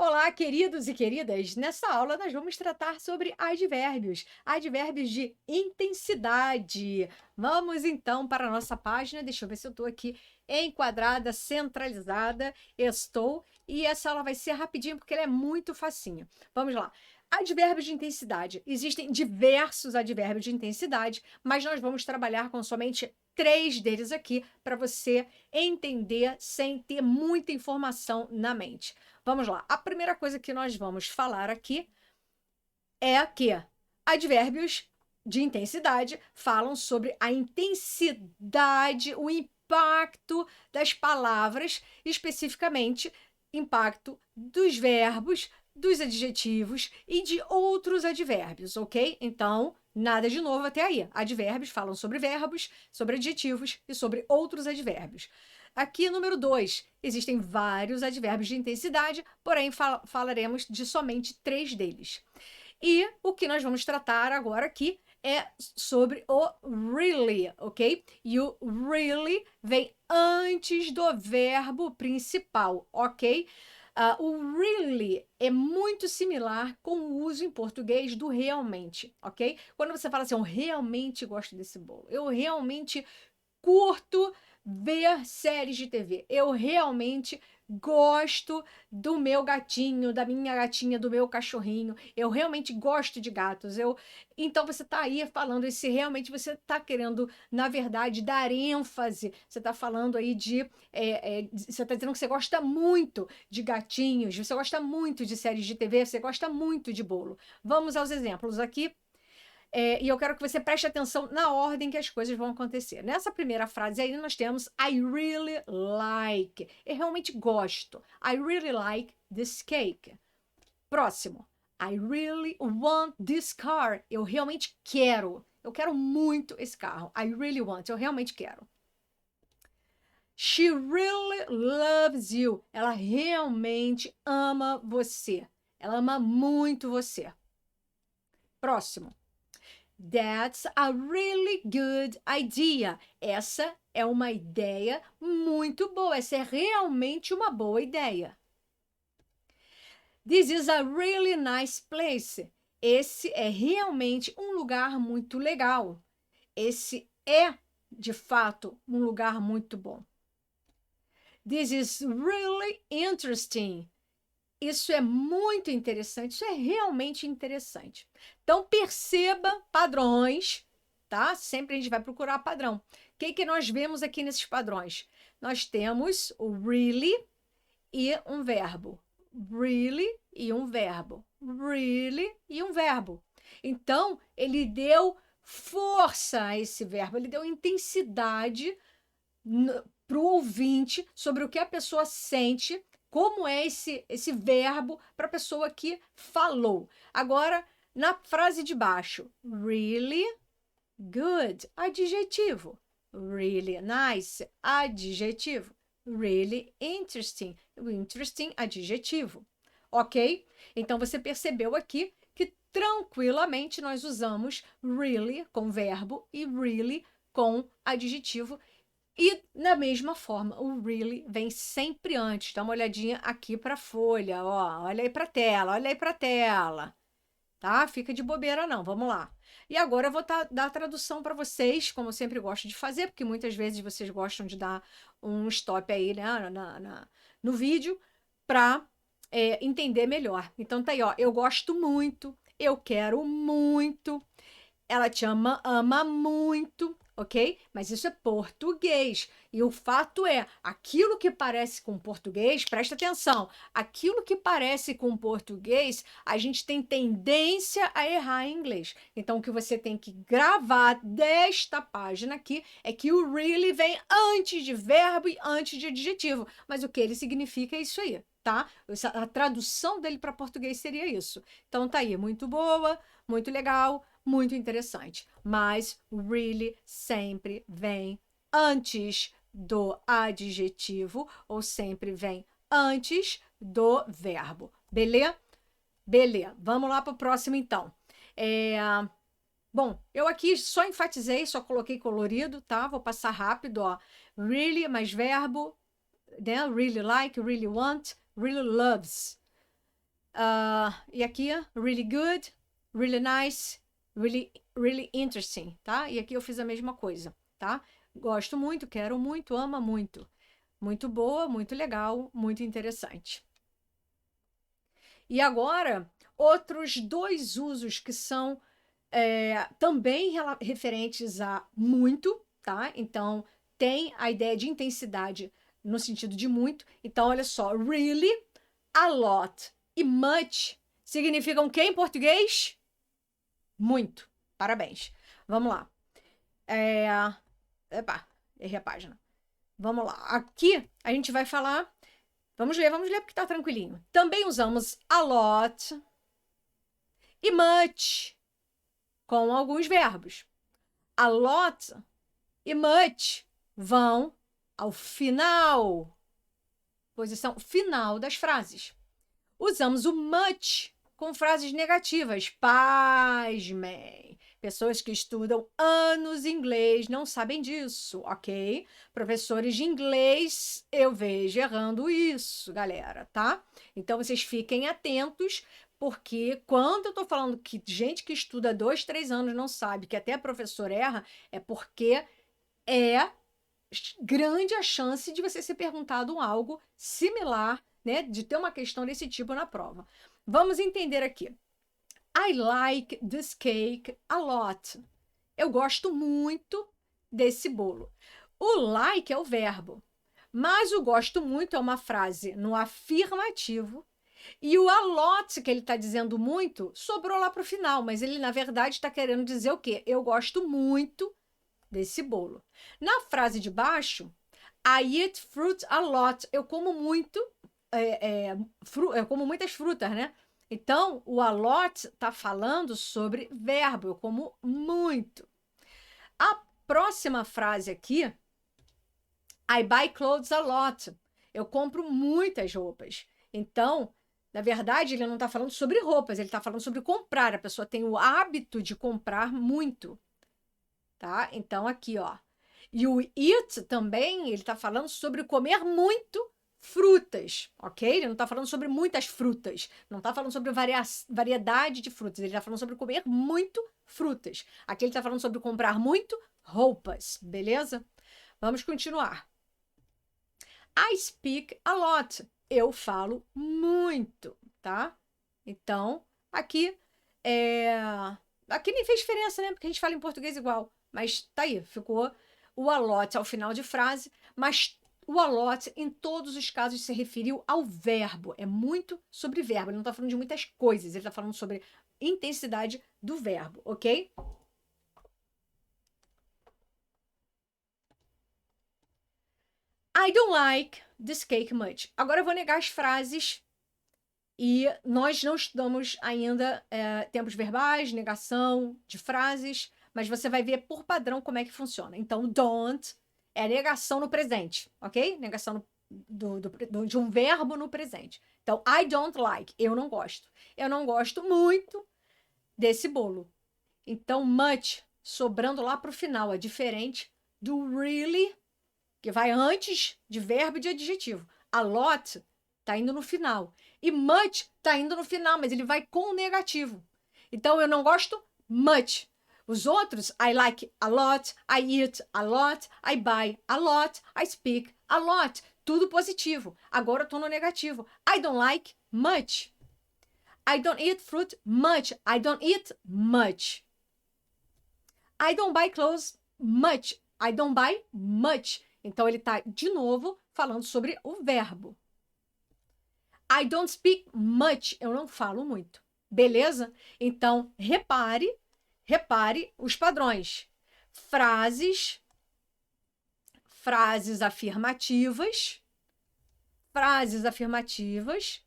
Olá, queridos e queridas! Nessa aula nós vamos tratar sobre advérbios de intensidade. Vamos então para a nossa página. Deixa eu ver se eu estou aqui enquadrada, centralizada. Estou. E essa aula vai ser rapidinho porque ela é muito facinho. Vamos lá. Advérbios de intensidade. Existem diversos advérbios de intensidade, mas nós vamos trabalhar com somente três deles aqui para você entender sem ter muita informação na mente. Vamos lá. A primeira coisa que nós vamos falar aqui é que advérbios de intensidade falam sobre a intensidade, o impacto das palavras, especificamente impacto dos verbos, dos adjetivos e de outros advérbios, ok? Então, nada de novo até aí. Advérbios falam sobre verbos, sobre adjetivos e sobre outros advérbios. Aqui, número 2, existem vários advérbios de intensidade, porém falaremos de somente três deles. E o que nós vamos tratar agora aqui é sobre o really, ok? E o really vem antes do verbo principal, ok? O really é muito similar com o uso em português do realmente, ok? Quando você fala assim, eu realmente gosto desse bolo, eu realmente curto ver séries de TV. Eu realmente gosto do meu gatinho, da minha gatinha, do meu cachorrinho. Eu realmente gosto de gatos. Então você está aí falando e se realmente você está querendo, na verdade, dar ênfase. Você está falando aí você está dizendo que você gosta muito de gatinhos, você gosta muito de séries de TV, você gosta muito de bolo. Vamos aos exemplos aqui. E eu quero que você preste atenção na ordem que as coisas vão acontecer. Nessa primeira frase aí, nós temos I really like. Eu realmente gosto. I really like this cake. Próximo. I really want this car. Eu realmente quero. Eu quero muito esse carro. I really want. Eu realmente quero. She really loves you. Ela realmente ama você. Ela ama muito você. Próximo. That's a really good idea. Essa é uma ideia muito boa. Essa é realmente uma boa ideia. This is a really nice place. Esse é realmente um lugar muito legal. Esse é, de fato, um lugar muito bom. This is really interesting. Isso é muito interessante, isso é realmente interessante. Então, perceba padrões, tá? Sempre a gente vai procurar padrão. O que nós vemos aqui nesses padrões? Nós temos o really e um verbo. Really e um verbo. Really e um verbo. Então, ele deu força a esse verbo, ele deu intensidade para o ouvinte sobre o que a pessoa sente, como é esse verbo para a pessoa que falou. Agora, na frase de baixo, really good, adjetivo. Really nice, adjetivo. Really interesting, interesting, adjetivo. Ok? Então você percebeu aqui que tranquilamente nós usamos really com verbo e really com adjetivo. E da mesma forma, o really vem sempre antes. Dá uma olhadinha aqui para a folha, ó. Olha aí para a tela, olha aí para a tela. Tá? Fica de bobeira não, vamos lá. E agora eu vou dar a tradução para vocês, como eu sempre gosto de fazer, porque muitas vezes vocês gostam de dar um stop aí, né, no vídeo, para entender melhor. Então tá aí, ó. Eu gosto muito, eu quero muito, ela te ama muito, ok? Mas isso é português. E o fato é, aquilo que parece com português, presta atenção, aquilo que parece com português, a gente tem tendência a errar em inglês. Então, o que você tem que gravar desta página aqui é que o really vem antes de verbo e antes de adjetivo. Mas o que ele significa é isso aí, tá? A tradução dele para português seria isso. Então, tá aí, muito boa, muito legal, muito interessante. Mas really sempre vem antes do adjetivo ou sempre vem antes do verbo. Beleza? Beleza. Vamos lá para o próximo, então. Bom, eu aqui só enfatizei, só coloquei colorido, tá? Vou passar rápido, ó. Really mais verbo, né? Really like, really want, really loves. E aqui, really good, really nice, really interesting, tá? E aqui eu fiz a mesma coisa, tá? Gosto muito, quero muito, ama muito. Muito boa, muito legal, muito interessante. E agora, outros dois usos que são também referentes a muito, tá? Então, tem a ideia de intensidade no sentido de muito. Então, olha só, really, a lot e much significam o que em português? Muito. Parabéns. Vamos lá. Epa, errei a página. Vamos lá. Aqui a gente vai falar. Vamos ler porque tá tranquilinho. Também usamos a lot e much com alguns verbos. A lot e much vão ao final, posição final das frases. Usamos o much com frases negativas. Pasmem. Pessoas que estudam anos inglês não sabem disso, ok? Professores de inglês, eu vejo errando isso, galera, tá? Então, vocês fiquem atentos, porque quando eu tô falando que gente que estuda 2, 3 anos não sabe, que até professor erra, é porque é grande a chance de você ser perguntado algo similar, né? De ter uma questão desse tipo na prova. Vamos entender aqui. I like this cake a lot. Eu gosto muito desse bolo. O like é o verbo, mas o gosto muito é uma frase no afirmativo. E o a lot, que ele está dizendo muito, sobrou lá para o final, mas ele, na verdade, está querendo dizer o quê? Eu gosto muito desse bolo. Na frase de baixo, I eat fruit a lot. Eu como muito, eu como muitas frutas, né? Então, o a lot está falando sobre verbo. Eu como muito. A próxima frase aqui, I buy clothes a lot. Eu compro muitas roupas. Então, na verdade, ele não está falando sobre roupas, ele está falando sobre comprar. A pessoa tem o hábito de comprar muito. Tá? Então, aqui, ó. E o eat também, ele está falando sobre comer muito frutas, ok? Ele não está falando sobre muitas frutas, não está falando sobre variedade de frutas, ele está falando sobre comer muito frutas. Aqui ele está falando sobre comprar muito roupas, beleza? Vamos continuar. I speak a lot. Eu falo muito, tá? Então, aqui aqui nem fez diferença, né? Porque a gente fala em português igual. Mas tá aí, ficou o a lot ao final de frase, mas o a lot, em todos os casos, se referiu ao verbo. É muito sobre verbo. Ele não está falando de muitas coisas, ele está falando sobre intensidade do verbo, ok? I don't like this cake much. Agora eu vou negar as frases e nós não estudamos ainda tempos verbais, negação de frases, mas você vai ver por padrão como é que funciona. Então, don't é negação no presente, ok? Negação de um verbo no presente. Então, I don't like, eu não gosto. Eu não gosto muito desse bolo. Então, much, sobrando lá para o final, é diferente do really, que vai antes de verbo e de adjetivo. A lot tá indo no final. E much tá indo no final, mas ele vai com o negativo. Então, eu não gosto much. Os outros, I like a lot, I eat a lot, I buy a lot, I speak a lot. Tudo positivo. Agora eu tô no negativo. I don't like much. I don't eat fruit much. I don't eat much. I don't buy clothes much. I don't buy much. Então, ele tá, de novo, falando sobre o verbo. I don't speak much. Eu não falo muito. Beleza? Então, repare os padrões. Frases afirmativas. Frases afirmativas.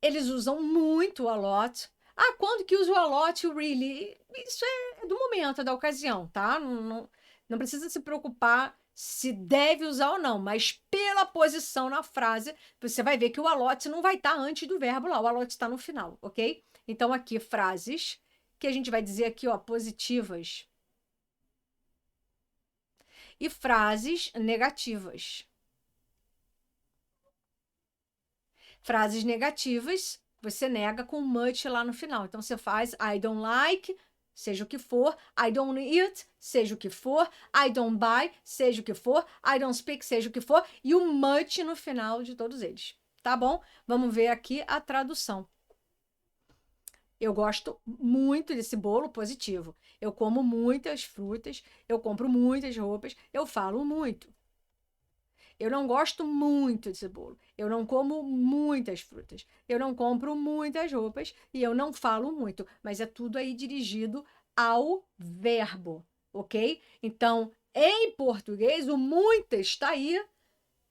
Eles usam muito o a lot. Ah, quando que usa o a lot e o really? Isso é do momento, é da ocasião, tá? Não precisa se preocupar se deve usar ou não, mas pela posição na frase, você vai ver que o a lot não vai estar antes do verbo lá, o a lot está no final, ok? Então, aqui, frases que a gente vai dizer aqui, ó, positivas. E frases negativas. Frases negativas você nega com much lá no final. Então, você faz I don't like, seja o que for, I don't eat, seja o que for, I don't buy, seja o que for, I don't speak, seja o que for, e o much no final de todos eles. Tá bom? Vamos ver aqui a tradução. Eu gosto muito desse bolo positivo. Eu como muitas frutas, eu compro muitas roupas, eu falo muito. Eu não gosto muito desse bolo. Eu não como muitas frutas. Eu não compro muitas roupas e eu não falo muito. Mas é tudo aí dirigido ao verbo, ok? Então, em português, o muitas está aí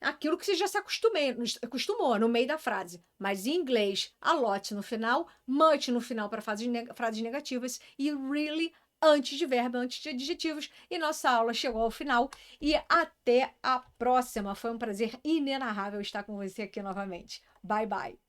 aquilo que você já se acostumou no meio da frase. Mas em inglês, a lot no final, much no final para frases negativas e really antes de verbo, antes de adjetivos. E nossa aula chegou ao final e até a próxima. Foi um prazer inenarrável estar com você aqui novamente. Bye, bye.